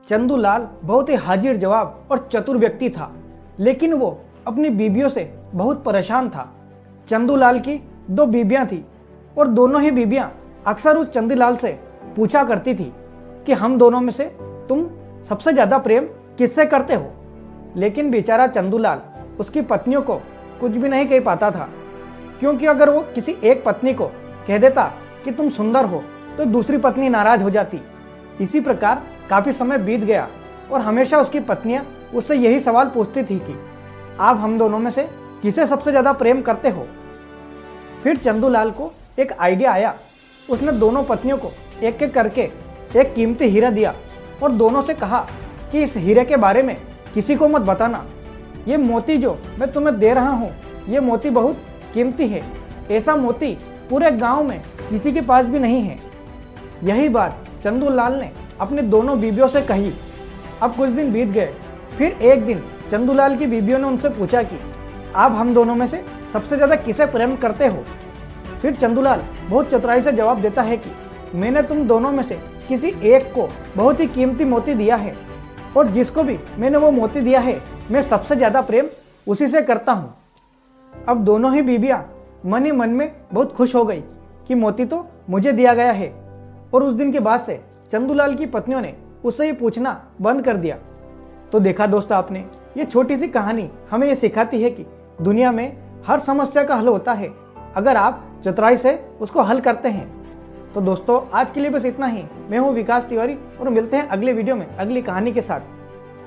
चंदूलाल बहुत ही हाजिर जवाब और चतुर व्यक्ति था, लेकिन वो अपनी बीबियों से बहुत परेशान था। चंदूलाल की 2 बीबियां थी और दोनों ही बीबियां अक्सर उस चंदूलाल से पूछा करती थी कि हम दोनों में से तुम सबसे ज्यादा प्रेम किससे करते हो। लेकिन बेचारा चंदूलाल उसकी पत्नियों को कुछ भी नहीं कह पाता था, क्योंकि अगर वो किसी एक पत्नी को कह देता कि तुम सुंदर हो तो दूसरी पत्नी नाराज हो जाती। इसी प्रकार काफी समय बीत गया और हमेशा उसकी पत्नियां उससे यही सवाल पूछती थी कि आप हम दोनों में से किसे सबसे ज्यादा प्रेम करते हो। फिर चंदूलाल को एक आइडिया आया। उसने दोनों पत्नियों को एक एक करके एक कीमती हीरा दिया और दोनों से कहा कि इस हीरे के बारे में किसी को मत बताना। ये मोती जो मैं तुम्हें दे रहा हूँ, ये मोती बहुत कीमती है। ऐसा मोती पूरे गांव में किसी के पास भी नहीं है। यही बात चंदूलाल ने अपने दोनों बीबियों से कही। अब कुछ दिन बीत गए। फिर एक दिन चंदूलाल की बीबियों ने उनसे पूछा कि आप हम दोनों में से सबसे ज्यादा किसे प्रेम करते हो। फिर चंदूलाल बहुत चतुराई से जवाब देता है कि मैंने तुम दोनों में से किसी एक को बहुत ही कीमती मोती दिया है और जिसको भी मैंने वो मोती दिया है मैं सबसे ज्यादा प्रेम उसी से करता हूँ। अब दोनों ही बीबियां मन ही मन में बहुत खुश हो गई कि मोती तो मुझे दिया गया है। और उस दिन के बाद से चंदूलाल की पत्नियों ने उससे ये पूछना बंद कर दिया। तो देखा दोस्तों आपने, ये छोटी सी कहानी हमें ये सिखाती है कि दुनिया में हर समस्या का हल होता है अगर आप चतुराई से उसको हल करते हैं। तो दोस्तों आज के लिए बस इतना ही। मैं हूँ विकास तिवारी और मिलते हैं अगले वीडियो में अगली कहानी के साथ।